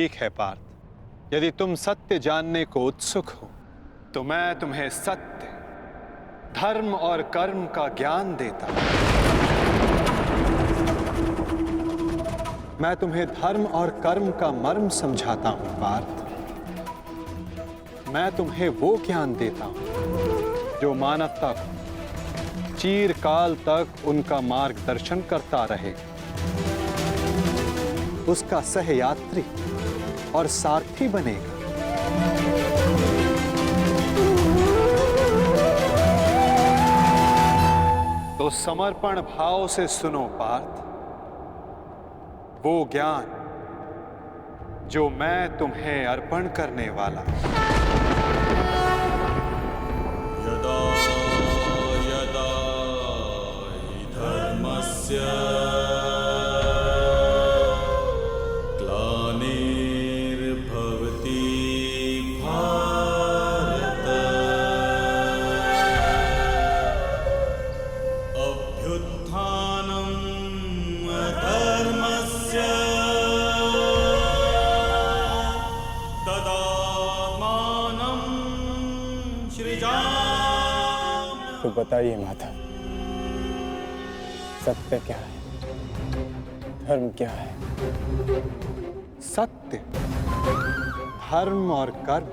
ठीक है पार्थ, यदि तुम सत्य जानने को उत्सुक हो तो मैं तुम्हें सत्य, धर्म और कर्म का ज्ञान देता हूं। मैं तुम्हें धर्म और कर्म का मर्म समझाता हूं पार्थ। मैं तुम्हें वो ज्ञान देता हूं जो मानवता को चिरकाल तक उनका मार्गदर्शन करता रहेगा, उसका सहयात्री और सारथी बनेगा। तो समर्पण भाव से सुनो पार्थ, वो ज्ञान जो मैं तुम्हें अर्पण करने वाला हूं। यदा यदा हि धर्मस्य तो बताइए माता, सत्य क्या है, धर्म क्या है? सत्य, धर्म और कर्म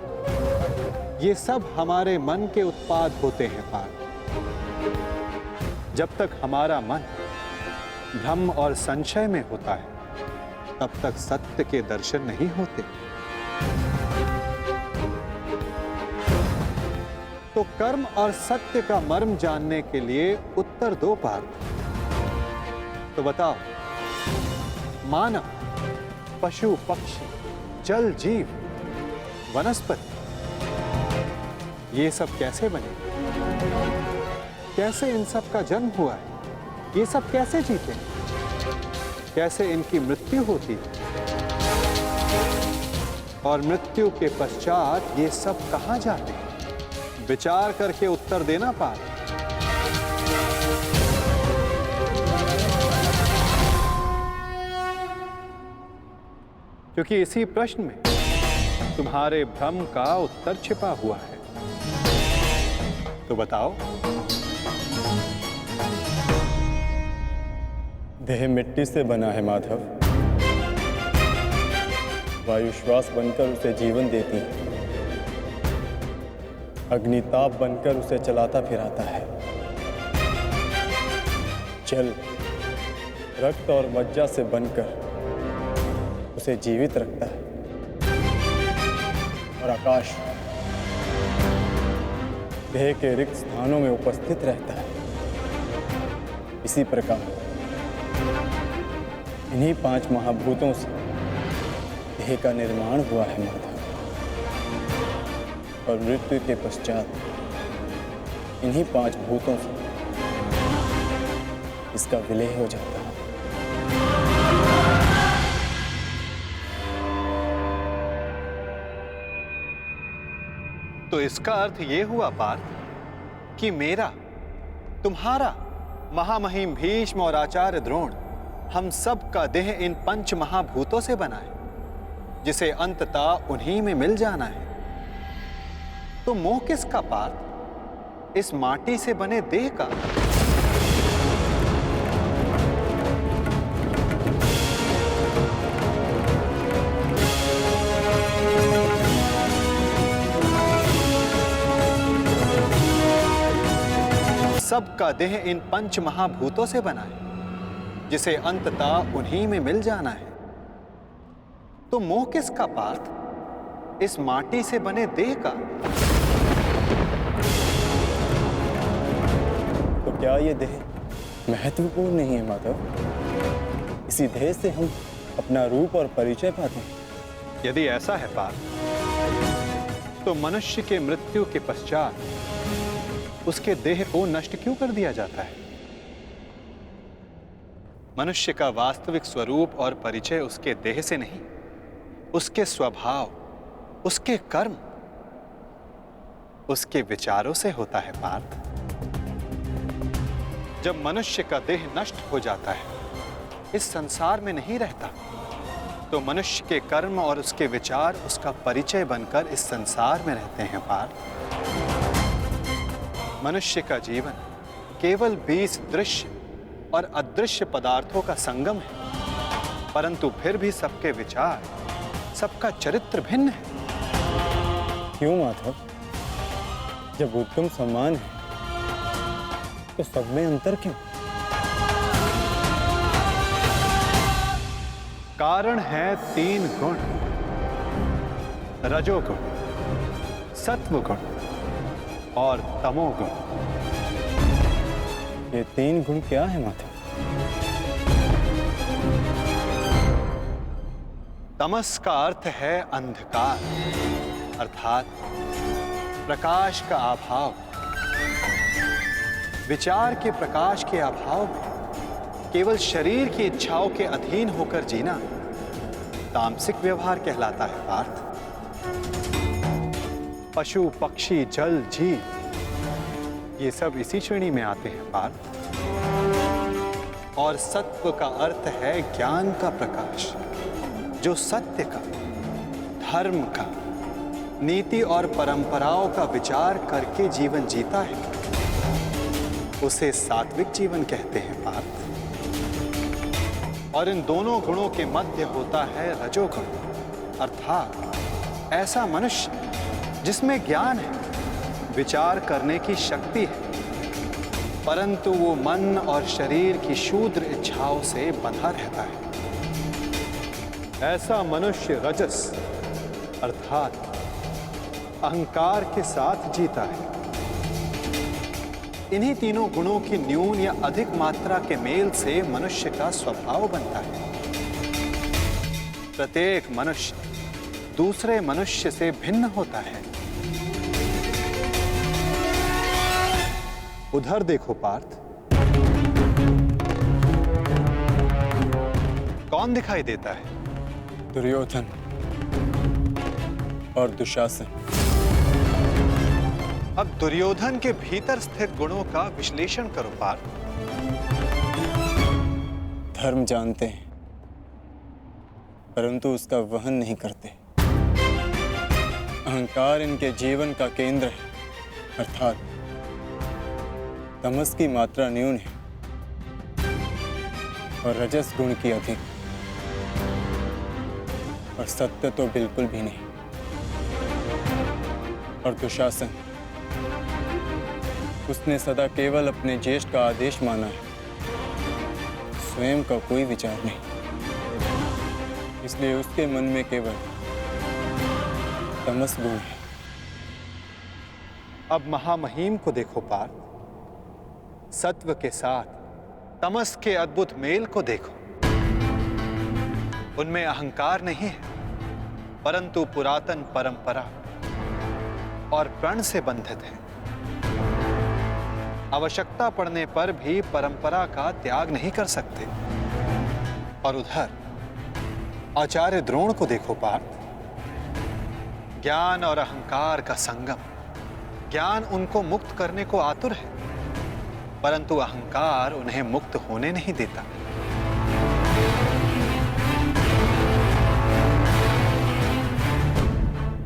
ये सब हमारे मन के उत्पाद होते हैं पार्थ। जब तक हमारा मन भ्रम और संशय में होता है तब तक सत्य के दर्शन नहीं होते। तो कर्म और सत्य का मर्म जानने के लिए उत्तर दो पार्थ। तो बताओ, मानव, पशु पक्षी, जल जीव, वनस्पति, ये सब कैसे बने? कैसे इन सब का जन्म हुआ है? ये सब कैसे जीते हैं? कैसे इनकी मृत्यु होती है? और मृत्यु के पश्चात ये सब कहां जाते हैं? विचार करके उत्तर देना पार्थ। क्योंकि इसी प्रश्न में तुम्हारे भ्रम का उत्तर छिपा हुआ है। तो बताओ। देह मिट्टी से बना है माधव, वायु श्वास बनकर उसे जीवन देती है, अग्निताप बनकर उसे चलाता फिराता है, जल रक्त और मज्जा से बनकर उसे जीवित रखता है, और आकाश देह के रिक्त स्थानों में उपस्थित रहता है। इसी प्रकार इन्हीं 5 महाभूतों से देह का निर्माण हुआ है माधव, और मृत्यु के पश्चात इन्हीं 5 भूतों से इसका विलय हो जाता है। तो इसका अर्थ ये हुआ पार्थ कि मेरा, तुम्हारा, महामहिम भीष्म और आचार्य द्रोण, हम सब का देह इन 5 महाभूतों से बना है, जिसे अंततः उन्हीं में मिल जाना है। तो मोह किसका पार्थ? इस माटी से बने देह का। सबका देह इन 5 महाभूतों से बना है, जिसे अंततः उन्हीं में मिल जाना है। तो मोह किसका पार्थ? इस माटी से बने देह का। तो क्या ये देह महत्वपूर्ण नहीं है माधव? इसी देह से हम अपना रूप और परिचय पाते हैं। यदि ऐसा है पार्थ, तो मनुष्य के मृत्यु के पश्चात उसके देह को नष्ट क्यों कर दिया जाता है? मनुष्य का वास्तविक स्वरूप और परिचय उसके देह से नहीं, उसके स्वभाव, उसके कर्म, उसके विचारों से होता है पार्थ। जब मनुष्य का देह नष्ट हो जाता है, इस संसार में नहीं रहता, तो मनुष्य के कर्म और उसके विचार उसका परिचय बनकर इस संसार में रहते हैं पार्थ। मनुष्य का जीवन केवल 20 दृश्य और अदृश्य पदार्थों का संगम है, परंतु फिर भी सबके विचार, सबका चरित्र भिन्न है। क्यों माधव? जब उत्तम समान है तो सब में अंतर क्यों? कारण है 3 गुण, रजोगुण, सत्वगुण और तमोगुण। ये 3 गुण क्या है माधव? तमस का अर्थ है अंधकार, अर्थात प्रकाश का अभाव। विचार के प्रकाश के अभाव में केवल शरीर की इच्छाओं के अधीन होकर जीना तामसिक व्यवहार कहलाता है पार्थ। पशु, पक्षी, जल, जीव ये सब इसी श्रेणी में आते हैं पार्थ। और सत्व का अर्थ है ज्ञान का प्रकाश, जो सत्य का, धर्म का, नीति और परंपराओं का विचार करके जीवन जीता है, उसे सात्विक जीवन कहते हैं पार्थ। और इन दोनों गुणों के मध्य होता है रजोगुण, अर्थात ऐसा मनुष्य जिसमें ज्ञान है, विचार करने की शक्ति है, परंतु वो मन और शरीर की क्षुद्र इच्छाओं से बंधा रहता है। ऐसा मनुष्य रजस अर्थात अहंकार के साथ जीता है। इन्हीं तीनों गुणों की न्यून या अधिक मात्रा के मेल से मनुष्य का स्वभाव बनता है। प्रत्येक मनुष्य दूसरे मनुष्य से भिन्न होता है। उधर देखो पार्थ, कौन दिखाई देता है? दुर्योधन और दुशासन। अब दुर्योधन के भीतर स्थित गुणों का विश्लेषण करो पार्थ। धर्म जानते हैं परंतु उसका वहन नहीं करते। अहंकार इनके जीवन का केंद्र है, अर्थात तमस की मात्रा न्यून है और रजस गुण की अधिक, और सत्य तो बिल्कुल भी नहीं। और दुशासन, उसने सदा केवल अपने ज्येष्ठ का आदेश माना है, स्वयं का कोई विचार नहीं, इसलिए उसके मन में केवल तमस गुण है। अब महामहिम को देखो पार्थ, सत्व के साथ तमस के अद्भुत मेल को देखो। उनमें अहंकार नहीं है, परंतु पुरातन परंपरा और प्रण से बंधित है। आवश्यकता पड़ने पर भी परंपरा का त्याग नहीं कर सकते। और उधर आचार्य द्रोण को देखो पार्थ, ज्ञान और अहंकार का संगम। ज्ञान उनको मुक्त करने को आतुर है, परंतु अहंकार उन्हें मुक्त होने नहीं देता।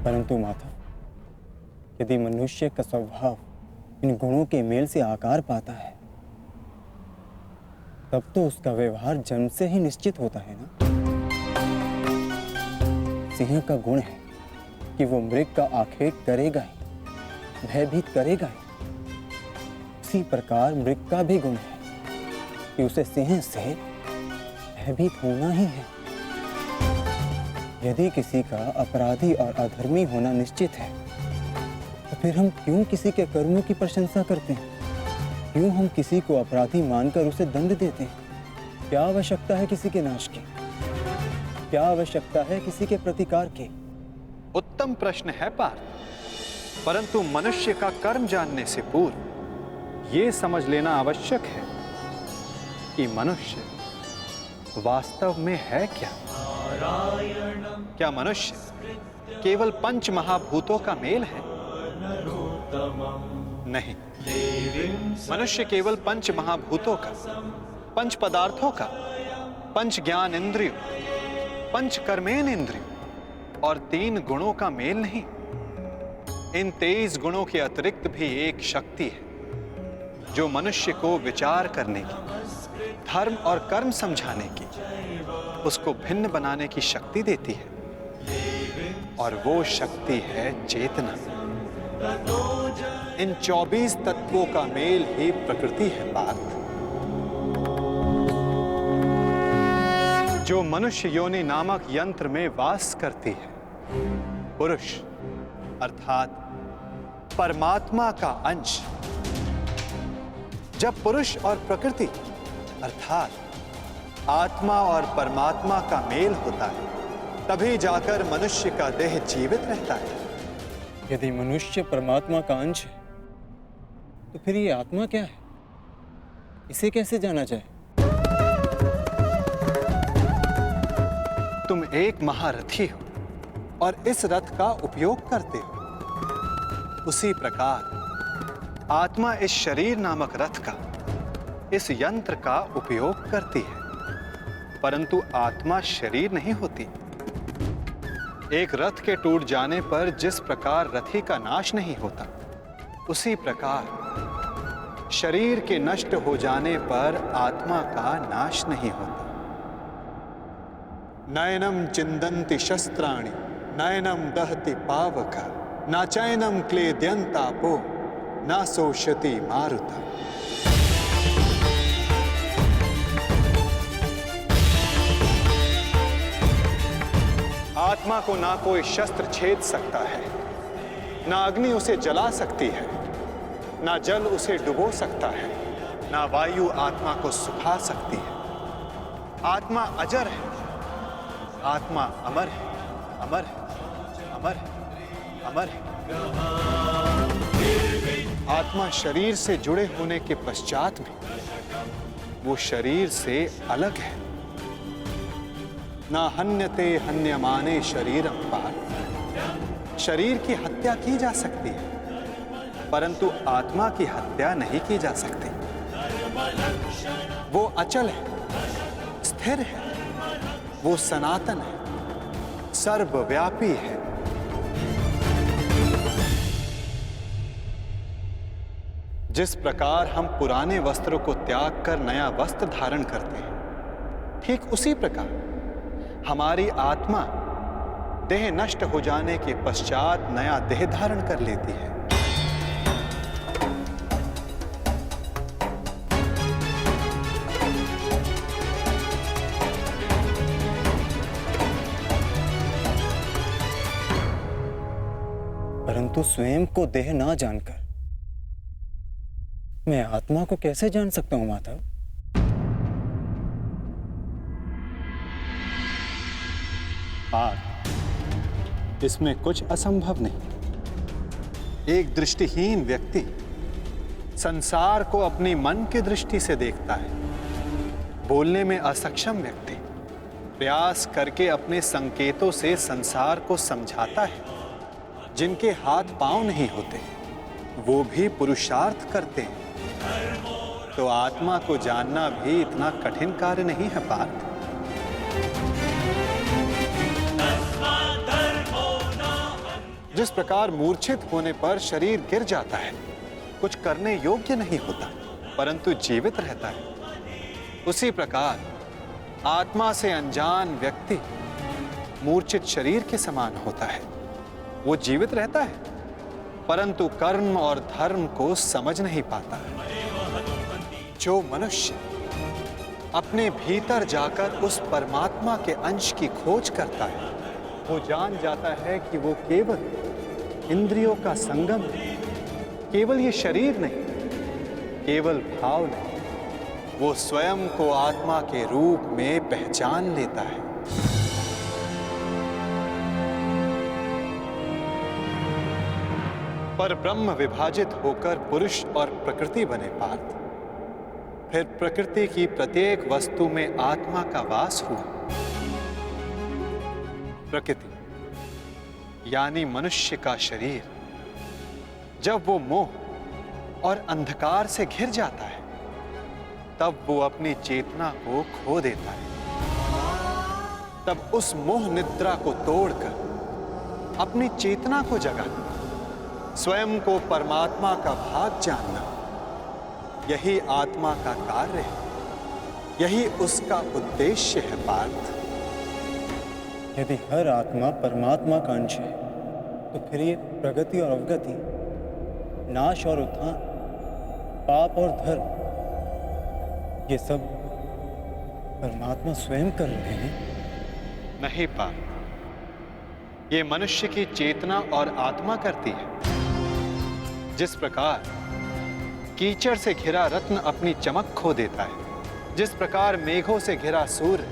परंतु माता, यदि मनुष्य का स्वभाव इन गुणों के मेल से आकार पाता है, तब तो उसका व्यवहार जन्म से ही निश्चित होता है ना। सिंह का गुण है कि वो मृग का आखेट करेगा ही, भयभीत करेगा ही। उसी प्रकार मृग का भी गुण है कि उसे सिंह से भयभीत होना ही है। यदि किसी का अपराधी और अधर्मी होना निश्चित है, तो फिर हम क्यों किसी के कर्मों की प्रशंसा करते हैं? क्यों हम किसी को अपराधी मानकर उसे दंड देते हैं? क्या आवश्यकता है किसी के नाश की? क्या आवश्यकता है किसी के प्रतिकार की? उत्तम प्रश्न है पार्थ, परंतु मनुष्य का कर्म जानने से पूर्व यह समझ लेना आवश्यक है कि मनुष्य वास्तव में है क्या। क्या मनुष्य केवल 5 महाभूतों का मेल है? नहीं, मनुष्य केवल 5 महाभूतों का, 5 पदार्थों का, 5 ज्ञान इंद्रियों पंच कर्मेन इंद्रियों और 3 गुणों का मेल नहीं। इन 23 गुणों के अतिरिक्त भी एक शक्ति है जो मनुष्य को विचार करने की, धर्म और कर्म समझाने की, उसको भिन्न बनाने की शक्ति देती है, और वो शक्ति है चेतना। इन 24 तत्वों का मेल ही प्रकृति है पार्थ, जो मनुष्य योनि नामक यंत्र में वास करती है। पुरुष अर्थात परमात्मा का अंश। जब पुरुष और प्रकृति अर्थात आत्मा और परमात्मा का मेल होता है, तभी जाकर मनुष्य का देह जीवित रहता है। यदि मनुष्य परमात्मा का अंश है, तो फिर ये आत्मा क्या है? इसे कैसे जाना जाए? तुम एक महारथी हो और इस रथ का उपयोग करते हो। उसी प्रकार आत्मा इस शरीर नामक रथ का, इस यंत्र का उपयोग करती है, परंतु आत्मा शरीर नहीं होती। एक रथ के टूट जाने पर जिस प्रकार रथी का नाश नहीं होता, उसी प्रकार शरीर के नष्ट हो जाने पर आत्मा का नाश नहीं होता। नयनम चिंदन्ति शस्त्राणि नयनम दहति पावक न चैनम क्लेद्यन्तापो न शोषति मारुता। आत्मा को ना कोई शस्त्र छेद सकता है, ना अग्नि उसे जला सकती है, ना जल उसे डुबो सकता है, ना वायु आत्मा को सुखा सकती है। आत्मा अजर है, आत्मा अमर है, अमर है, अमर है, अमर है। आत्मा शरीर से जुड़े होने के पश्चात भी वो शरीर से अलग है। ना हन्यते हन्यमाने शरीरम पार्थ। शरीर की हत्या की जा सकती है, परंतु आत्मा की हत्या नहीं की जा सकती। वो अचल है, स्थिर है, वो सनातन है, सर्वव्यापी है। जिस प्रकार हम पुराने वस्त्रों को त्याग कर नया वस्त्र धारण करते हैं, ठीक उसी प्रकार हमारी आत्मा देह नष्ट हो जाने के पश्चात नया देह धारण कर लेती है। परंतु स्वयं को देह ना जानकर मैं आत्मा को कैसे जान सकता हूं माधव? पार्थ, इसमें कुछ असंभव नहीं। एक दृष्टिहीन व्यक्ति संसार को अपनी मन की दृष्टि से देखता है। बोलने में असक्षम व्यक्ति प्रयास करके अपने संकेतों से संसार को समझाता है। जिनके हाथ पांव नहीं होते, वो भी पुरुषार्थ करते हैं। तो आत्मा को जानना भी इतना कठिन कार्य नहीं है पार्थ। जिस प्रकार मूर्छित होने पर शरीर गिर जाता है, कुछ करने योग्य नहीं होता, परंतु जीवित रहता है, उसी प्रकार आत्मा से अनजान व्यक्ति मूर्छित शरीर के समान होता है। वो जीवित रहता है, परंतु कर्म और धर्म को समझ नहीं पाता। जो मनुष्य अपने भीतर जाकर उस परमात्मा के अंश की खोज करता है, वो जान जाता है कि वो केवल इंद्रियों का संगम है, केवल ये शरीर नहीं, केवल भाव नहीं, वो स्वयं को आत्मा के रूप में पहचान लेता है। पर ब्रह्म विभाजित होकर पुरुष और प्रकृति बने पार्थ। फिर प्रकृति की प्रत्येक वस्तु में आत्मा का वास हुआ। प्रकृति यानी मनुष्य का शरीर जब वो मोह और अंधकार से घिर जाता है, तब वो अपनी चेतना को खो देता है। तब उस मोह निद्रा को तोड़कर अपनी चेतना को जगाना, स्वयं को परमात्मा का भाग जानना, यही आत्मा का कार्य है, यही उसका उद्देश्य है पार्थ। यदि हर आत्मा परमात्मा का अंश है तो फिर ये प्रगति और अवगति, नाश और उत्थान, पाप और धर्म, ये सब परमात्मा स्वयं कर रहे हैं। नहीं पार्थ, ये मनुष्य की चेतना और आत्मा करती है। जिस प्रकार कीचड़ से घिरा रत्न अपनी चमक खो देता है, जिस प्रकार मेघों से घिरा सूर्य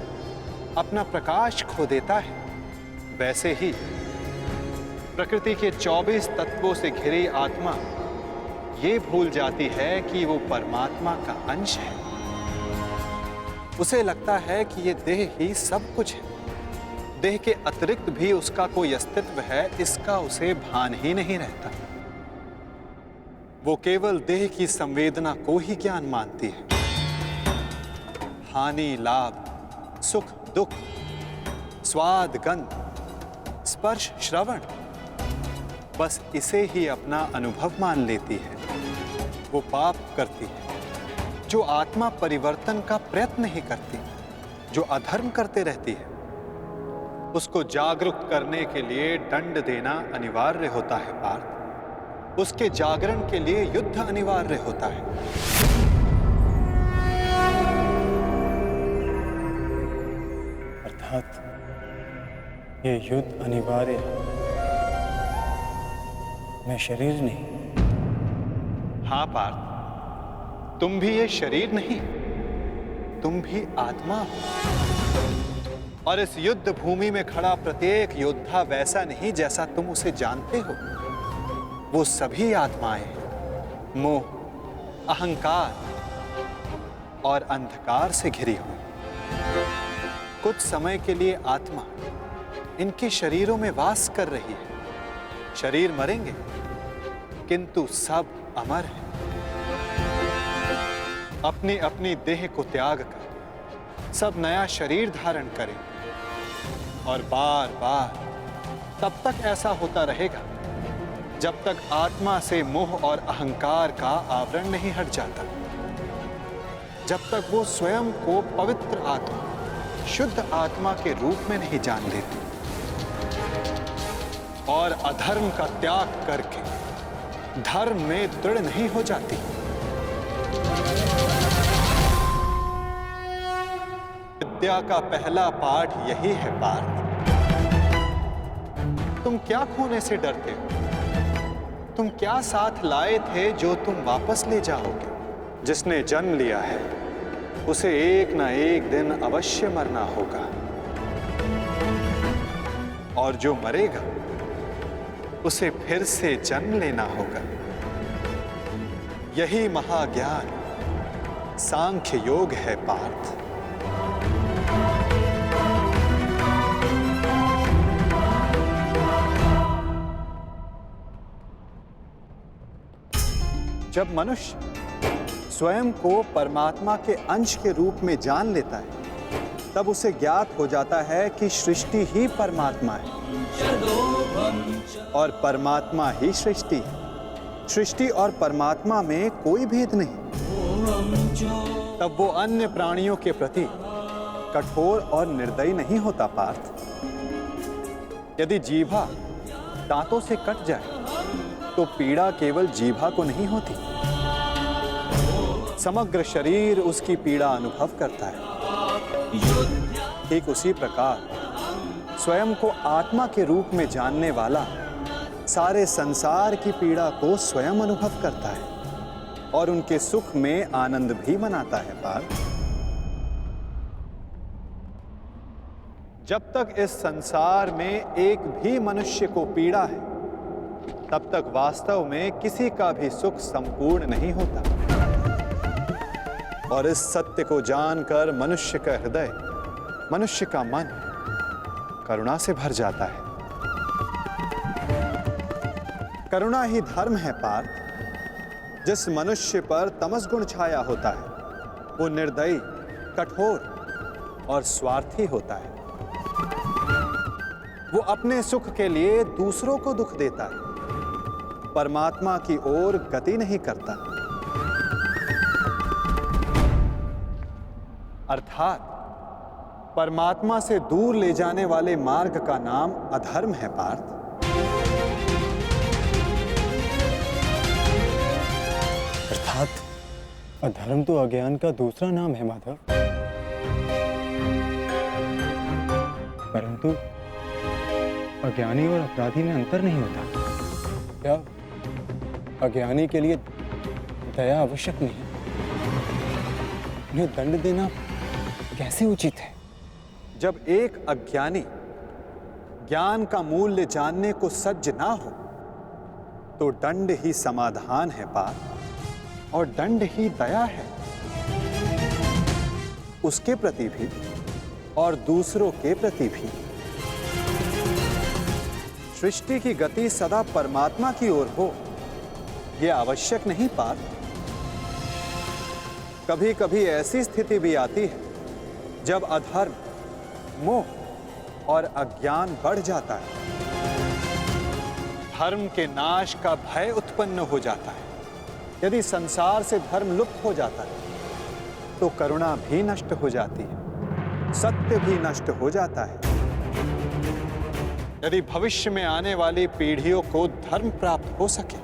अपना प्रकाश खो देता है, वैसे ही प्रकृति के 24 तत्वों से घिरी आत्मा ये भूल जाती है कि वो परमात्मा का अंश है। उसे लगता है कि ये देह ही सब कुछ है, देह के अतिरिक्त भी उसका कोई अस्तित्व है, इसका उसे भान ही नहीं रहता। वो केवल देह की संवेदना को ही ज्ञान मानती है। हानि लाभ, सुख दुख, स्वाद गंध, स्पर्श श्रवण, बस इसे ही अपना अनुभव मान लेती है। वो पाप करती है जो आत्मा परिवर्तन का प्रयत्न ही करती, जो अधर्म करते रहती है। उसको जागरूक करने के लिए दंड देना अनिवार्य होता है पार्थ। उसके जागरण के लिए युद्ध अनिवार्य होता है। अर्थात ये युद्ध अनिवार्य है, मैं शरीर नहीं। हाँ पार्थ, तुम भी ये शरीर नहीं, तुम भी आत्मा हो। और इस युद्ध भूमि में खड़ा प्रत्येक योद्धा वैसा नहीं जैसा तुम उसे जानते हो। वो सभी आत्माएं हैं, मोह, अहंकार और अंधकार से घिरी हुई। कुछ समय के लिए आत्मा इनके शरीरों में वास कर रही है। शरीर मरेंगे, किंतु सब अमर हैं। अपनी अपनी देह को त्याग कर सब नया शरीर धारण करें, और बार बार तब तक ऐसा होता रहेगा जब तक आत्मा से मोह और अहंकार का आवरण नहीं हट जाता, जब तक वो स्वयं को पवित्र आत्मा, शुद्ध आत्मा के रूप में नहीं जान लेती और अधर्म का त्याग करके धर्म में दृढ़ नहीं हो जाती। विद्या का पहला पाठ यही है पार्थ। तुम क्या खोने से डरते हो? तुम क्या साथ लाए थे जो तुम वापस ले जाओगे? जिसने जन्म लिया है उसे एक ना एक दिन अवश्य मरना होगा, और जो मरेगा उसे फिर से जन्म लेना होगा। यही महाज्ञान सांख्य योग है पार्थ। जब मनुष्य स्वयं को परमात्मा के अंश के रूप में जान लेता है, तब उसे ज्ञात हो जाता है कि सृष्टि ही परमात्मा है और परमात्मा ही सृष्टि है। सृष्टि और परमात्मा में कोई भेद नहीं। तब वो अन्य प्राणियों के प्रति कठोर और निर्दयी नहीं होता पार्थ। यदि जीभा दांतों से कट जाए तो पीड़ा केवल जीभा को नहीं होती, समग्र शरीर उसकी पीड़ा अनुभव करता है। ठीक उसी प्रकार स्वयं को आत्मा के रूप में जानने वाला सारे संसार की पीड़ा को स्वयं अनुभव करता है और उनके सुख में आनंद भी मनाता है पार्थ। जब तक इस संसार में एक भी मनुष्य को पीड़ा है, तब तक वास्तव में किसी का भी सुख संपूर्ण नहीं होता। और इस सत्य को जानकर मनुष्य का हृदय, मनुष्य का मन करुणा से भर जाता है। करुणा ही धर्म है पार्थ। जिस मनुष्य पर तमस गुण छाया होता है वो निर्दयी, कठोर और स्वार्थी होता है। वो अपने सुख के लिए दूसरों को दुख देता है, परमात्मा की ओर गति नहीं करता। अर्थात परमात्मा से दूर ले जाने वाले मार्ग का नाम अधर्म है पार्थ। अर्थात अधर्म तो अज्ञान का दूसरा नाम है माधव। परंतु अज्ञानी और अपराधी में अंतर नहीं होता। क्या अज्ञानी के लिए दया आवश्यक नहीं? उन्हें दंड देना कैसे उचित है? जब एक अज्ञानी ज्ञान का मूल्य जानने को सज्ज ना हो तो दंड ही समाधान है पार्थ, और दंड ही दया है, उसके प्रति भी और दूसरों के प्रति भी। सृष्टि की गति सदा परमात्मा की ओर हो, यह आवश्यक नहीं पार्थ। कभी कभी ऐसी स्थिति भी आती है जब अधर्म, मोह और अज्ञान बढ़ जाता है। धर्म के नाश का भय उत्पन्न हो जाता है। यदि संसार से धर्म लुप्त हो जाता है तो करुणा भी नष्ट हो जाती है, सत्य भी नष्ट हो जाता है। यदि भविष्य में आने वाली पीढ़ियों को धर्म प्राप्त हो सके,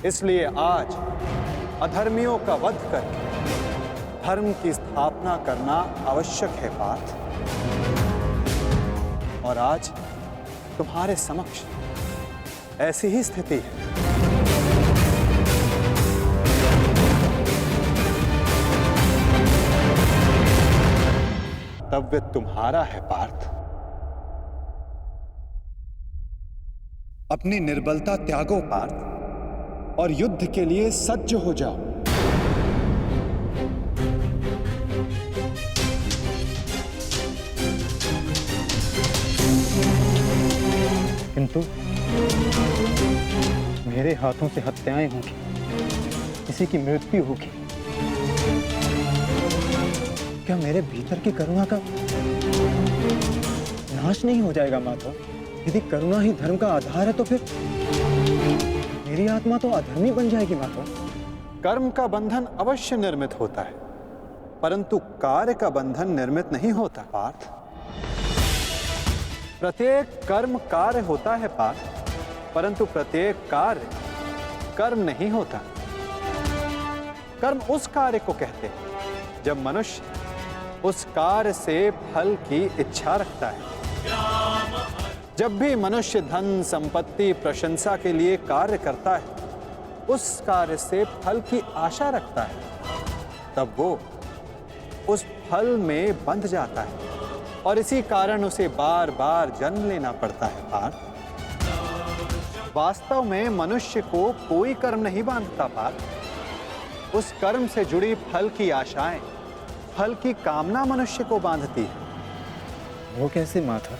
इसलिए आज अधर्मियों का वध करके धर्म की स्थापना करना आवश्यक है पार्थ। और आज तुम्हारे समक्ष ऐसी ही स्थिति है। कर्तव्य तुम्हारा है पार्थ। अपनी निर्बलता त्यागो पार्थ और युद्ध के लिए सज्ज हो जाओ। किंतु मेरे हाथों से हत्याएं होंगी, किसी की मृत्यु होगी। क्या मेरे भीतर की करुणा का नाश नहीं हो जाएगा माधव? यदि करुणा ही धर्म का आधार है तो फिर मेरी आत्मा तो अधर्मी बन जाएगी माधव। कर्म का बंधन अवश्य निर्मित होता है, परंतु कार्य का बंधन निर्मित नहीं होता पार्थ। प्रत्येक कर्म कार्य होता है पार्थ, परंतु प्रत्येक कार्य कर्म नहीं होता। कर्म उस कार्य को कहते हैं जब मनुष्य उस कार्य से फल की इच्छा रखता है। जब भी मनुष्य धन, संपत्ति, प्रशंसा के लिए कार्य करता है, उस कार्य से फल की आशा रखता है, तब वो उस फल में बंध जाता है और इसी कारण उसे बार बार जन्म लेना पड़ता है पार्थ। वास्तव में मनुष्य को कोई कर्म नहीं बांधता पार्थ। उस कर्म से जुड़ी फल की आशाएं, फल की कामना मनुष्य को बांधती है। वो कैसे माधव?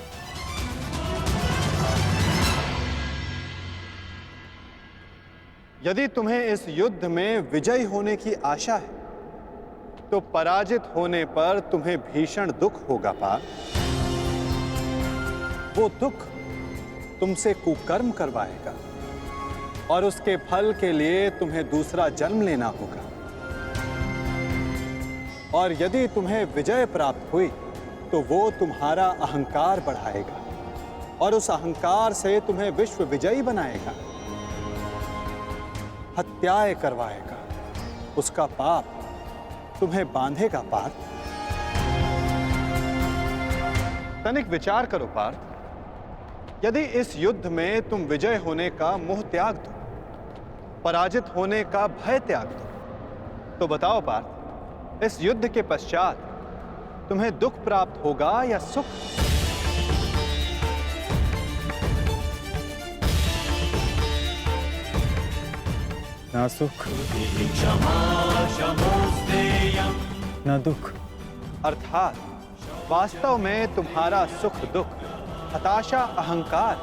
यदि तुम्हें इस युद्ध में विजयी होने की आशा है तो पराजित होने पर तुम्हें भीषण दुख होगा पार्थ। वो दुख तुमसे कुकर्म करवाएगा और उसके फल के लिए तुम्हें दूसरा जन्म लेना होगा। और यदि तुम्हें विजय प्राप्त हुई तो वो तुम्हारा अहंकार बढ़ाएगा और उस अहंकार से तुम्हें विश्व विजयी बनाएगा, हत्याएं करवाएगा, उसका पाप तुम्हें बांधेगा पार्थ। तनिक विचार करो पार्थ। यदि इस युद्ध में तुम विजय होने का मोह त्याग दो, पराजित होने का भय त्याग दो, तो बताओ पार्थ, इस युद्ध के पश्चात तुम्हें दुख प्राप्त होगा या सुख? ना सुख ना दुख। अर्थात वास्तव में तुम्हारा सुख, दुख, हताशा, अहंकार,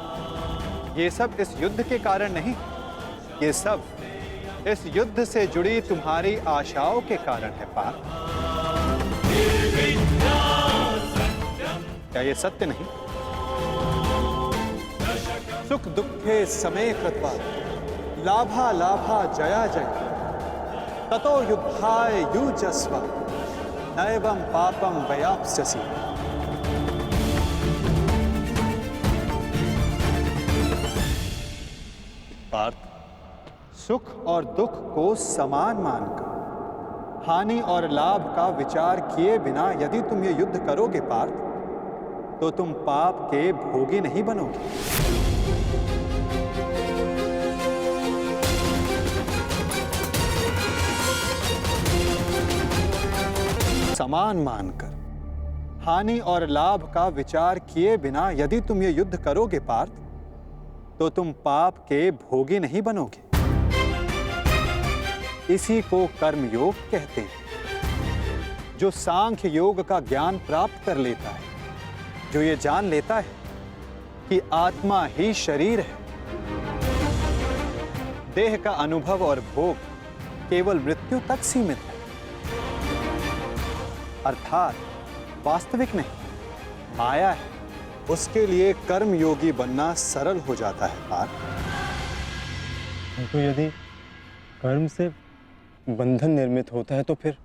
ये सब इस युद्ध के कारण नहीं, ये सब इस युद्ध से जुड़ी तुम्हारी आशाओं के कारण है पार्थ। क्या ये सत्य नहीं? सुख दुखे समे कृत्वा लाभा लाभा जया जय ततो युद्धाय युजस्व नैवं पापं वयाप्स्यसि। पार्थ, सुख और दुख को समान मानकर हानि और लाभ का विचार किए बिना यदि तुम ये युद्ध करोगे पार्थ, तो तुम पाप के भोगी नहीं बनोगे। समान मानकर हानि और लाभ का विचार किए बिना यदि तुम ये युद्ध करोगे पार्थ, तो तुम पाप के भोगी नहीं बनोगे। इसी को कर्म योग कहते हैं। जो सांख्य योग का ज्ञान प्राप्त कर लेता है, जो ये जान लेता है कि आत्मा ही शरीर है, देह का अनुभव और भोग केवल मृत्यु तक सीमित है, अर्थात वास्तविक नहीं, माया है, उसके लिए कर्म योगी बनना सरल हो जाता है पार्थ। तो यदि कर्म से बंधन निर्मित होता है तो फिर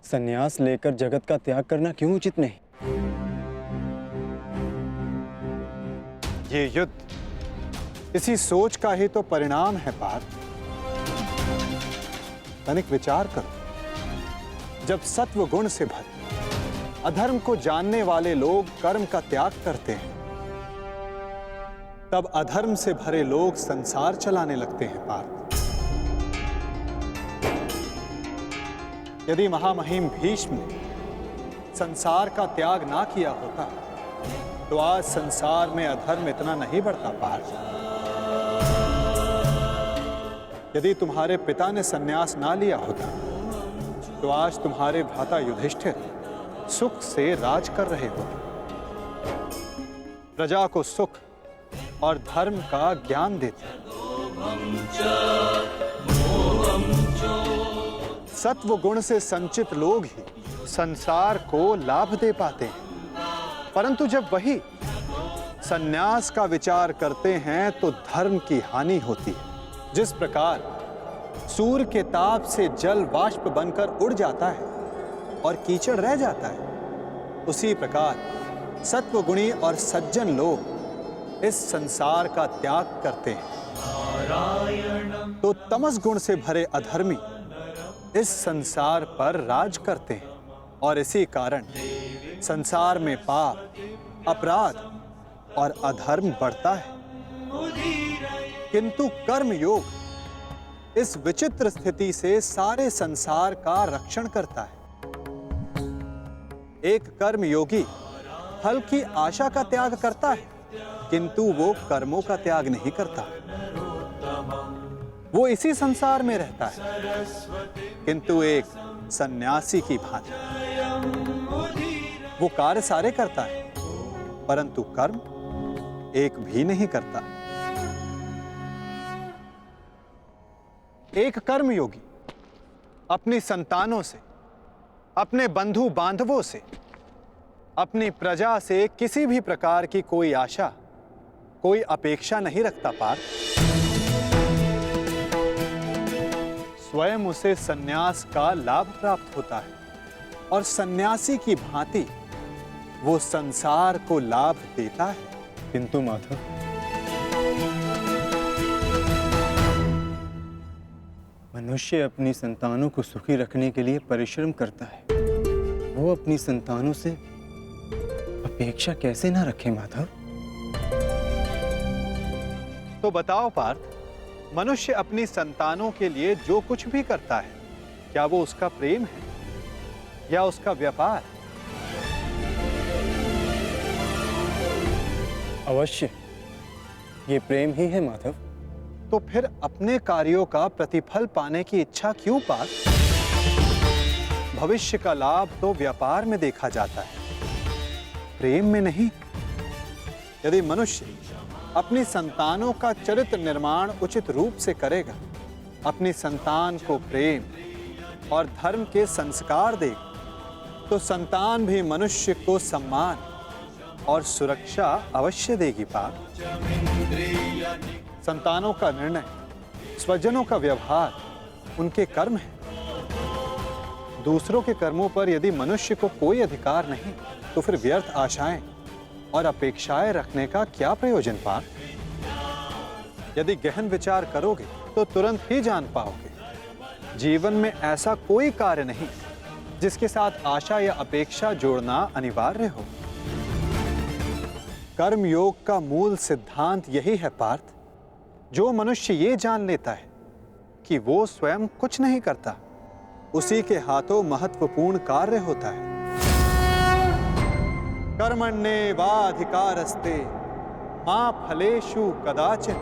संन्यास लेकर जगत का त्याग करना क्यों उचित नहीं? ये युद्ध इसी सोच का ही तो परिणाम है पार्थ। तनिक विचार करो, जब सत्व गुण से भरे अधर्म को जानने वाले लोग कर्म का त्याग करते हैं, तब अधर्म से भरे लोग संसार चलाने लगते हैं पार्थ। यदि महामहिम भीष्म ने संसार का त्याग ना किया होता, तो आज संसार में अधर्म इतना नहीं बढ़ता पार्थ। यदि तुम्हारे पिता ने संन्यास ना लिया होता, तो आज तुम्हारे भ्राता युधिष्ठिर सुख से राज कर रहे हो। प्रजा को सुख और धर्म का ज्ञान देते। सत्व गुण से संचित लोग ही संसार को लाभ दे पाते हैं, परंतु जब वही संन्यास का विचार करते हैं तो धर्म की हानि होती है। जिस प्रकार सूर्य के ताप से जल वाष्प बनकर उड़ जाता है और कीचड़ रह जाता है, उसी प्रकार सत्वगुणी और सज्जन लोग इस संसार का त्याग करते हैं, तो तमस गुण से भरे अधर्मी इस संसार पर राज करते हैं, और इसी कारण संसार में पाप, अपराध और अधर्म बढ़ता है। किंतु कर्म योग इस विचित्र स्थिति से सारे संसार का रक्षण करता है। एक कर्म योगी फल की आशा का त्याग करता है, किंतु वो कर्मों का त्याग नहीं करता। वो इसी संसार में रहता है, किंतु एक सन्यासी की भांति वो कार्य सारे करता है, परंतु कर्म एक भी नहीं करता। एक कर्म योगी अपनी संतानों से, अपने बंधु बांधवों से, अपनी प्रजा से किसी भी प्रकार की कोई आशा, कोई अपेक्षा नहीं रखता पार्थ। स्वयं उसे सन्यास का लाभ प्राप्त होता है, और सन्यासी की भांति वो संसार को लाभ देता है। किंतु माधव, मनुष्य अपनी संतानों को सुखी रखने के लिए परिश्रम करता है, वो अपनी संतानों से अपेक्षा कैसे ना रखे माधव? तो बताओ पार्थ, मनुष्य अपनी संतानों के लिए जो कुछ भी करता है, क्या वो उसका प्रेम है या उसका व्यापार? अवश्य ये प्रेम ही है माधव। तो फिर अपने कार्यों का प्रतिफल पाने की इच्छा क्यों पार्थ? भविष्य का लाभ तो व्यापार में देखा जाता है, प्रेम में नहीं। यदि मनुष्य अपनी संतानों का चरित्र निर्माण उचित रूप से करेगा, अपनी संतान को प्रेम और धर्म के संस्कार देगा, तो संतान भी मनुष्य को सम्मान और सुरक्षा अवश्य देगी पार्थ। संतानों का निर्णय, स्वजनों का व्यवहार उनके कर्म है। दूसरों के कर्मों पर यदि मनुष्य को कोई अधिकार नहीं, तो फिर व्यर्थ आशाएं और अपेक्षाएं रखने का क्या प्रयोजन पार्थ? यदि गहन विचार करोगे तो तुरंत ही जान पाओगे, जीवन में ऐसा कोई कार्य नहीं जिसके साथ आशा या अपेक्षा जोड़ना अनिवार्य हो। कर्म योग का मूल सिद्धांत यही है पार्थ। जो मनुष्य ये जान लेता है कि वो स्वयं कुछ नहीं करता, उसी के हाथों महत्वपूर्ण कार्य होता है। कर्मण्येवाधिकारस्ते मा फलेषु कदाचिन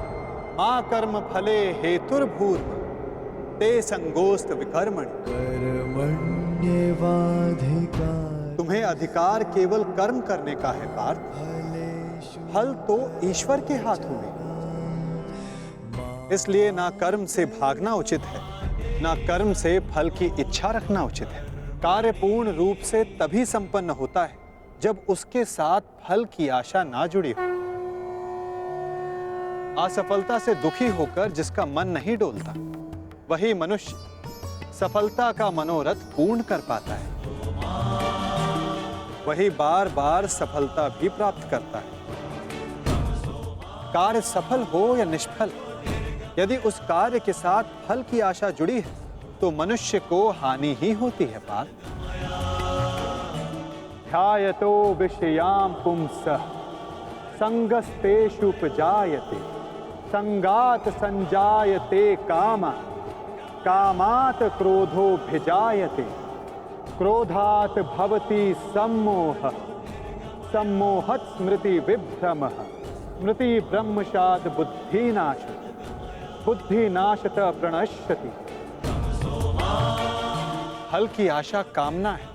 मा कर्म फले हेतुर्भूर्भ ते संगोस्त विकर्मणि। तुम्हें अधिकार केवल कर्म करने का है पार्थ, फल तो ईश्वर के हाथों में। इसलिए ना कर्म से भागना उचित है, ना कर्म से फल की इच्छा रखना उचित है। कार्य पूर्ण रूप से तभी संपन्न होता है जब उसके साथ फल की आशा ना जुड़ी हो। असफलता से दुखी होकर जिसका मन नहीं डोलता, वही मनुष्य सफलता का मनोरथ पूर्ण कर पाता है। वही बार बार सफलता भी प्राप्त करता है। कार्य सफल हो या निष्फल, यदि उस कार्य के साथ फल की आशा जुड़ी है तो मनुष्य को हानि ही होती है पार्थ। ध्यायतो विषयाम पुंसः संगस्तेषुपजायते संगात संजायते कामा कामात् क्रोधोऽभिजायते क्रोधात् भवति सम्मोहः सम्मोहात् स्मृति विभ्रमः स्मृति ब्रह्मशात् बुद्धिनाशः बुद्धिनाशत प्रणश्यति। फल की आशा कामना है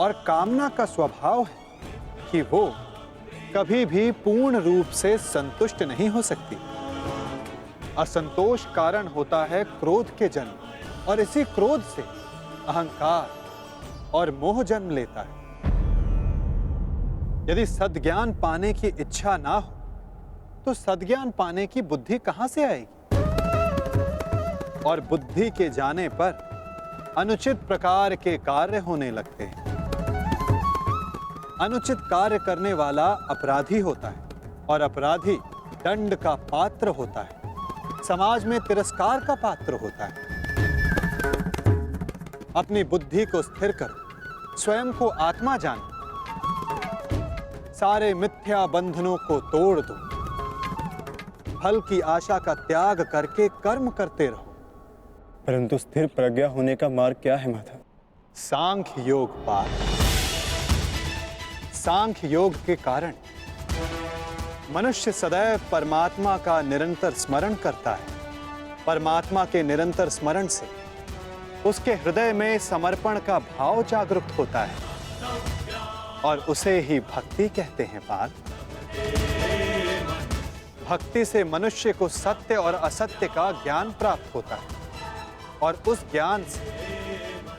और कामना का स्वभाव है कि वो कभी भी पूर्ण रूप से संतुष्ट नहीं हो सकती। असंतोष कारण होता है क्रोध के जन्म, और इसी क्रोध से अहंकार और मोह जन्म लेता है। यदि सद्ज्ञान पाने की इच्छा ना हो तो सद्ज्ञान पाने की बुद्धि कहां से आएगी? और बुद्धि के जाने पर अनुचित प्रकार के कार्य होने लगते हैं। अनुचित कार्य करने वाला अपराधी होता है और अपराधी दंड का पात्र होता है, समाज में तिरस्कार का पात्र होता है। अपनी बुद्धि को स्थिर करो, स्वयं को आत्मा जानो, सारे मिथ्या बंधनों को तोड़ दो, फल की आशा का त्याग करके कर्म करते रहो। परंतु स्थिर प्रज्ञा होने का मार्ग क्या है माता? सांख्य योग पार्थ। सांख्य योग के कारण मनुष्य सदैव परमात्मा का निरंतर स्मरण करता है। परमात्मा के निरंतर स्मरण से उसके हृदय में समर्पण का भाव जागृत होता है और उसे ही भक्ति कहते हैं पार्थ। भक्ति से मनुष्य को सत्य और असत्य का ज्ञान प्राप्त होता है और उस ज्ञान से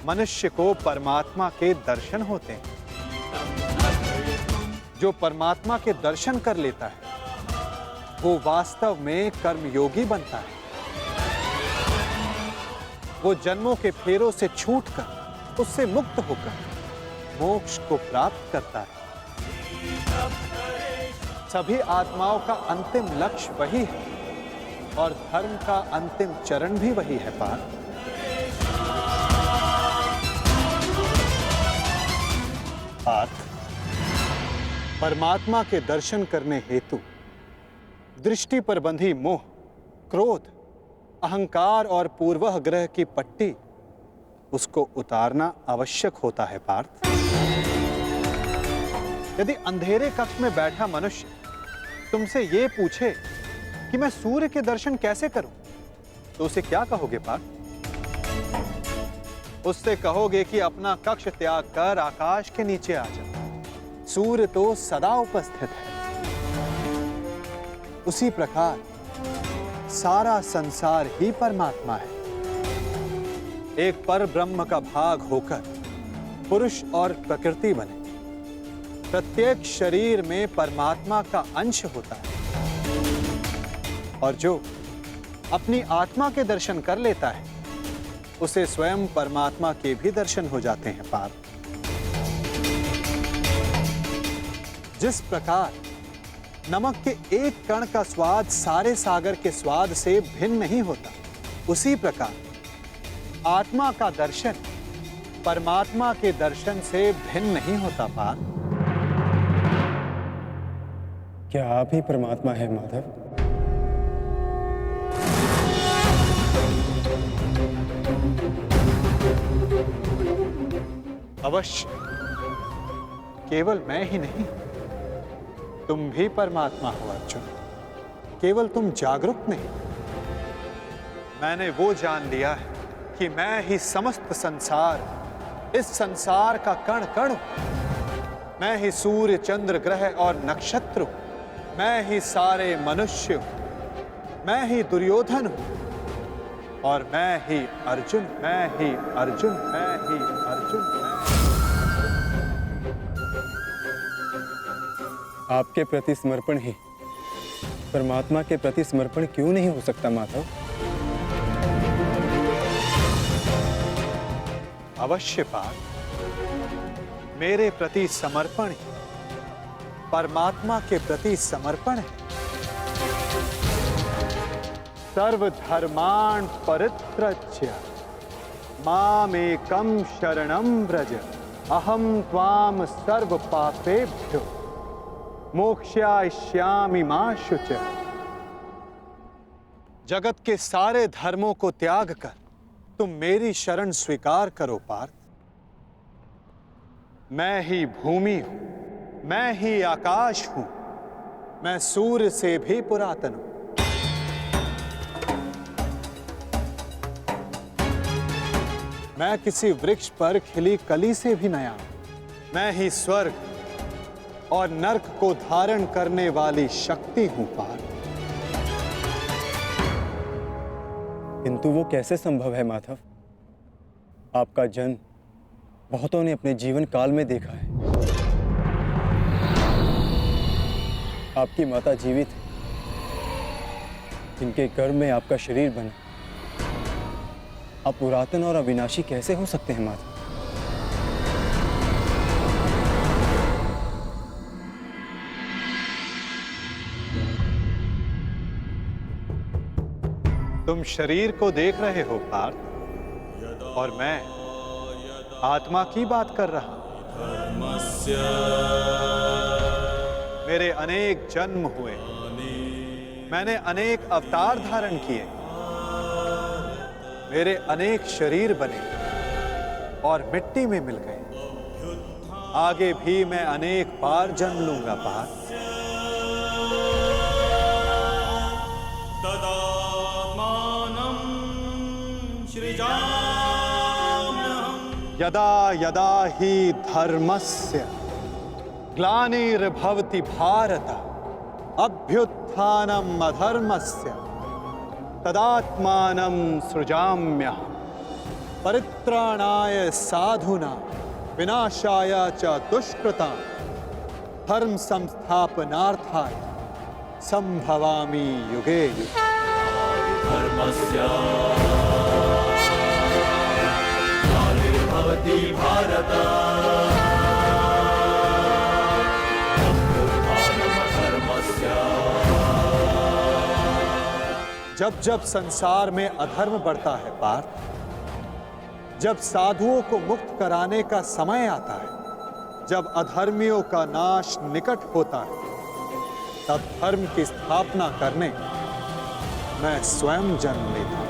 मनुष्य को परमात्मा के दर्शन होते हैं। जो परमात्मा के दर्शन कर लेता है वो वास्तव में कर्मयोगी बनता है। वो जन्मों के फेरों से छूटकर, उससे मुक्त होकर मोक्ष को प्राप्त करता है। सभी आत्माओं का अंतिम लक्ष्य वही है और धर्म का अंतिम चरण भी वही है पार्थ। परमात्मा के दर्शन करने हेतु दृष्टि पर बंधी मोह, क्रोध, अहंकार और पूर्वाग्रह की पट्टी उसको उतारना आवश्यक होता है पार्थ। यदि अंधेरे कक्ष में बैठा मनुष्य तुमसे ये पूछे कि मैं सूर्य के दर्शन कैसे करूं, तो उसे क्या कहोगे पार्थ? उससे कहोगे कि अपना कक्ष त्याग कर आकाश के नीचे आ जाओ। सूर्य तो सदा उपस्थित है। उसी प्रकार सारा संसार ही परमात्मा है। एक पर ब्रह्म का भाग होकर पुरुष और प्रकृति बने। प्रत्येक शरीर में परमात्मा का अंश होता है। और जो अपनी आत्मा के दर्शन कर लेता है उसे स्वयं परमात्मा के भी दर्शन हो जाते हैं पार्थ। जिस प्रकार नमक के एक कण का स्वाद सारे सागर के स्वाद से भिन्न नहीं होता, उसी प्रकार आत्मा का दर्शन परमात्मा के दर्शन से भिन्न नहीं होता पार्थ। क्या आप ही परमात्मा है माधव? अवश्य, केवल मैं ही नहीं, तुम भी परमात्मा हो अर्जुन। केवल तुम जागरूक नहीं, मैंने वो जान लिया है कि मैं ही समस्त संसार, इस संसार का कण कण हूं। मैं ही सूर्य चंद्र ग्रह और नक्षत्र हूं। मैं ही सारे मनुष्य हूं। मैं ही दुर्योधन हूं और मैं ही अर्जुन, मैं ही अर्जुन, मैं ही अर्जुन। आपके प्रति समर्पण ही परमात्मा के प्रति समर्पण क्यों नहीं हो सकता माधव? अवश्य पार्थ, मेरे प्रति समर्पण ही परमात्मा के प्रति समर्पण है। सर्वधर्मान् परित्यज्य मामेकं शरणं व्रज अहं त्वां सर्व पापेभ्यो मोक्षयिष्यामि मा शुचः। जगत के सारे धर्मों को त्याग कर तुम मेरी शरण स्वीकार करो पार्थ। मैं ही भूमि हूं, मैं ही आकाश हूं, मैं सूर्य से भी पुरातन हूं। मैं किसी वृक्ष पर खिली कली से भी नया हूं। मैं ही स्वर्ग और नरक को धारण करने वाली शक्ति हूं पार्थ। किंतु वो कैसे संभव है माधव? आपका जन्म बहुतों ने अपने जीवन काल में देखा है। आपकी माता जीवित है, जिनके गर्भ में आपका शरीर बना। आप पुरातन और अविनाशी कैसे हो सकते हैं माधव? तुम शरीर को देख रहे हो पार्थ, और मैं आत्मा की बात कर रहा हूं। मेरे अनेक जन्म हुए, मैंने अनेक अवतार धारण किए, मेरे अनेक शरीर बने और मिट्टी में मिल गए। आगे भी मैं अनेक बार जन्म लूंगा पार्थ। यदा यदा ही धर्मस्य ग्लानिर्भवति भारत अभ्युत्थानम् अधर्मस्य तदात्मानं सृजाम्यहम् परित्राणाय साधूनां विनाशाय च दुष्कृतां धर्म संस्थापनार्थाय संभवामि युगे युगे। भारत जब जब संसार में अधर्म बढ़ता है पार्थ, जब साधुओं को मुक्त कराने का समय आता है, जब अधर्मियों का नाश निकट होता है, तब धर्म की स्थापना करने मैं स्वयं जन्म लेता हूं।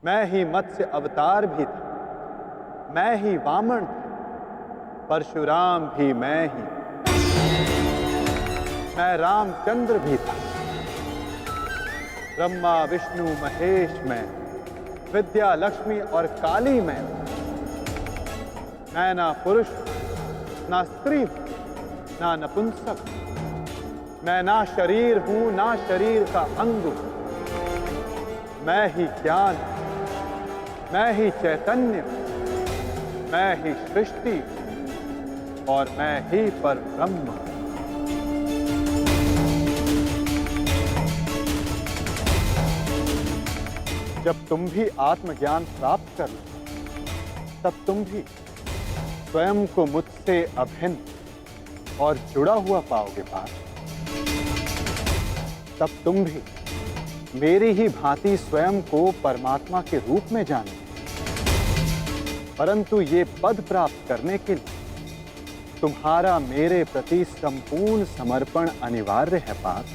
मैं ही मत्स्य अवतार भी था, मैं ही वामन था, परशुराम भी मैं ही, मैं रामचंद्र भी था, ब्रह्मा विष्णु महेश मैं, विद्या लक्ष्मी और काली मैं ना पुरुष ना स्त्री ना नपुंसक, मैं ना शरीर हूं ना शरीर का अंग हूं। मैं ही ज्ञान, मैं ही चैतन्य, मैं ही सृष्टि और मैं ही परब्रह्म। जब तुम भी आत्मज्ञान प्राप्त कर लो, तब तुम भी स्वयं को मुझसे अभिन्न और जुड़ा हुआ पाओगे पार्थ। तब तुम भी मेरी ही भांति स्वयं को परमात्मा के रूप में जानोगे। परंतु ये पद प्राप्त करने के लिए तुम्हारा मेरे प्रति संपूर्ण समर्पण अनिवार्य है पार्थ।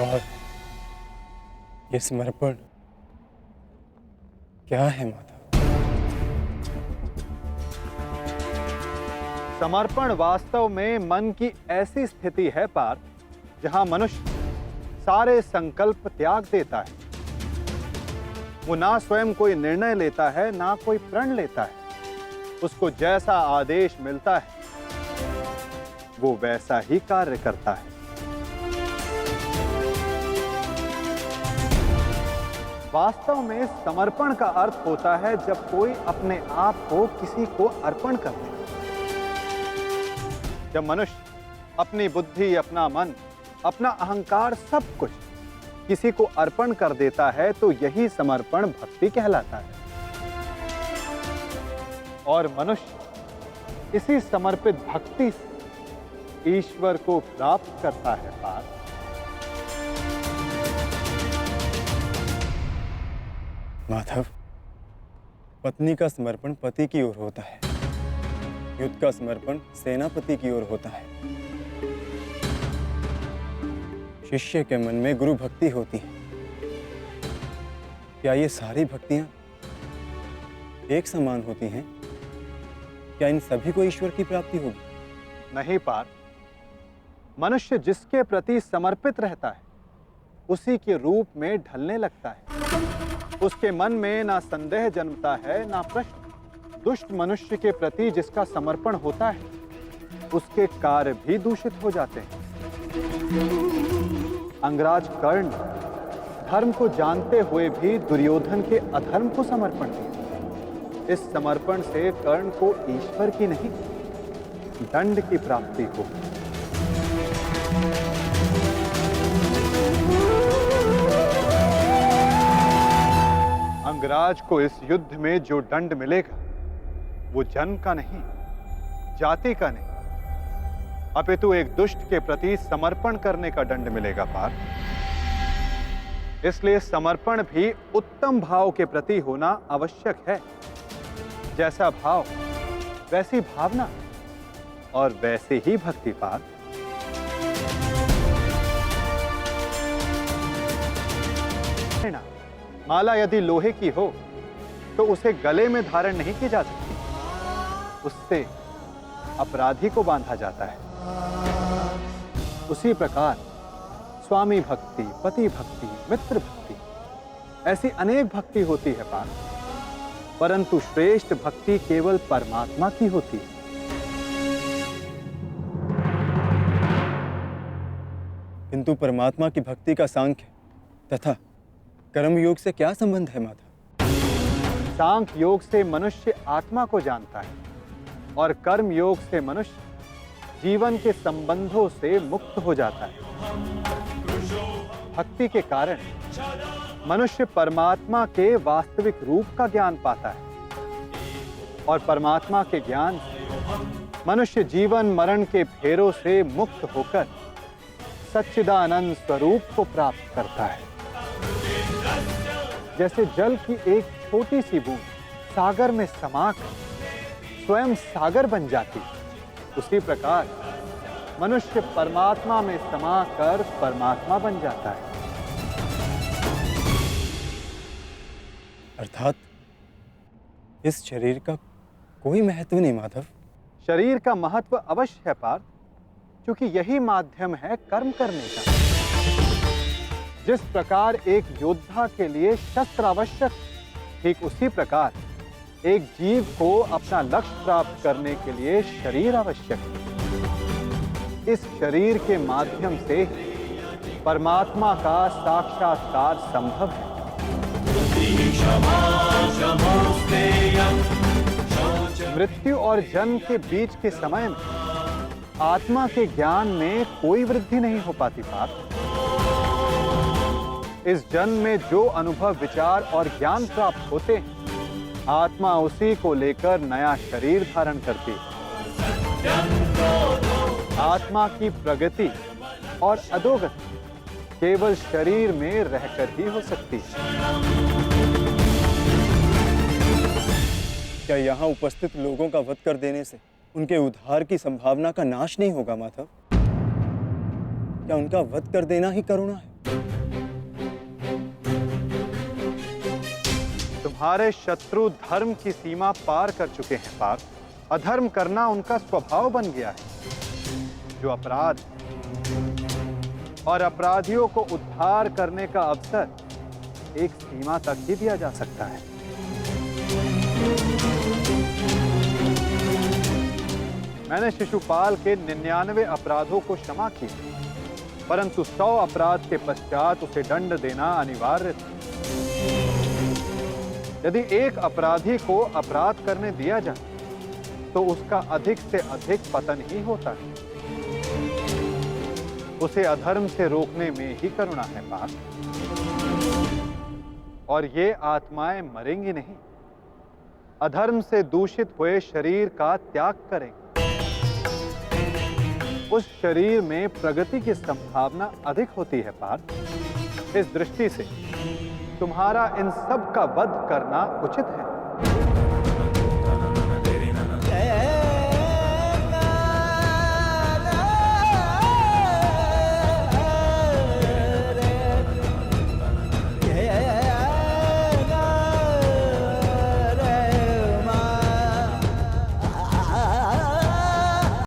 और ये समर्पण क्या है माधव? समर्पण वास्तव में मन की ऐसी स्थिति है पार्थ, जहां मनुष्य सारे संकल्प त्याग देता है। वो ना स्वयं कोई निर्णय लेता है, ना कोई प्रण लेता है। उसको जैसा आदेश मिलता है वो वैसा ही कार्य करता है। वास्तव में समर्पण का अर्थ होता है जब कोई अपने आप को किसी को अर्पण कर दे। जब मनुष्य अपनी बुद्धि, अपना मन, अपना अहंकार, सब कुछ किसी को अर्पण कर देता है, तो यही समर्पण भक्ति कहलाता है। और मनुष्य इसी समर्पित भक्ति से ईश्वर को प्राप्त करता है पार्थ। माधव, पत्नी का समर्पण पति की ओर होता है, युद्ध का समर्पण सेनापति की ओर होता है। शिष्य के मन में गुरु भक्ति होती है। क्या ये सारी भक्तियां एक समान होती हैं? क्या इन सभी को ईश्वर की प्राप्ति होगी? नहीं पार्थ, मनुष्य जिसके प्रति समर्पित रहता है उसी के रूप में ढलने लगता है। उसके मन में ना संदेह जन्मता है ना प्रश्न। दुष्ट मनुष्य के प्रति जिसका समर्पण होता है उसके कार्य भी दूषित हो जाते हैं। अंगराज कर्ण धर्म को जानते हुए भी दुर्योधन के अधर्म को समर्पण दिया। इस समर्पण से कर्ण को ईश्वर की नहीं, दंड की प्राप्ति हो। अंगराज को इस युद्ध में जो दंड मिलेगा वो जन्म का नहीं, जाति का नहीं, अपितु एक दुष्ट के प्रति समर्पण करने का दंड मिलेगा पार्थ। इसलिए समर्पण भी उत्तम भाव के प्रति होना आवश्यक है। जैसा भाव वैसी भावना और वैसे ही भक्ति पार्थ। माला यदि लोहे की हो तो उसे गले में धारण नहीं की जा सकती, उससे अपराधी को बांधा जाता है। उसी प्रकार स्वामी भक्ति, पति भक्ति, मित्र भक्ति, ऐसी अनेक भक्ति होती है पार्थ, परंतु श्रेष्ठ भक्ति केवल परमात्मा की होती है। किंतु परमात्मा की भक्ति का सांख्य तथा कर्म योग से क्या संबंध है माधव? सांख्य योग से मनुष्य आत्मा को जानता है और कर्म योग से मनुष्य जीवन के संबंधों से मुक्त हो जाता है। भक्ति के कारण मनुष्य परमात्मा के वास्तविक रूप का ज्ञान पाता है और परमात्मा के ज्ञान से मनुष्य जीवन मरण के फेरों से मुक्त होकर सच्चिदानंद स्वरूप को प्राप्त करता है। जैसे जल की एक छोटी सी बूंद सागर में समाकर स्वयं सागर बन जाती, उसी प्रकार मनुष्य परमात्मा में समाकर परमात्मा बन जाता है। अर्थात इस शरीर का कोई महत्व नहीं माधव। शरीर का महत्व अवश्य है पार्थ, क्योंकि यही माध्यम है कर्म करने का। जिस प्रकार एक योद्धा के लिए शस्त्र आवश्यक, ठीक उसी प्रकार एक जीव को अपना लक्ष्य प्राप्त करने के लिए शरीर आवश्यक है। इस शरीर के माध्यम से परमात्मा का साक्षात्कार संभव है। मृत्यु और जन्म के बीच के समय में आत्मा के ज्ञान में कोई वृद्धि नहीं हो पाती पार्थ। इस जन्म में जो अनुभव, विचार और ज्ञान प्राप्त होते हैं, आत्मा उसी को लेकर नया शरीर धारण करती है। आत्मा की प्रगति और अधोगति केवल शरीर में रहकर ही हो सकती है। क्या यहाँ उपस्थित लोगों का वध कर देने से उनके उद्धार की संभावना का नाश नहीं होगा माधव? क्या उनका वध कर देना ही करुणा है? तुम्हारे शत्रु धर्म की सीमा पार कर चुके हैं पार्थ। अधर्म करना उनका स्वभाव बन गया है। जो अपराध और अपराधियों को उद्धार करने का अवसर एक सीमा तक ही दिया जा सकता है। मैंने शिशुपाल के 99 अपराधों को क्षमा किया, परंतु 100 अपराध के पश्चात उसे दंड देना अनिवार्य था। यदि एक अपराधी को अपराध करने दिया जाए तो उसका अधिक से अधिक पतन ही होता है। उसे अधर्म से रोकने में ही करुणा है पार्थ। और ये आत्माएं मरेंगी नहीं, अधर्म से दूषित हुए शरीर का त्याग करेंगे। उस शरीर में प्रगति की संभावना अधिक होती है पार्थ। इस दृष्टि से तुम्हारा इन सब का वध करना उचित है।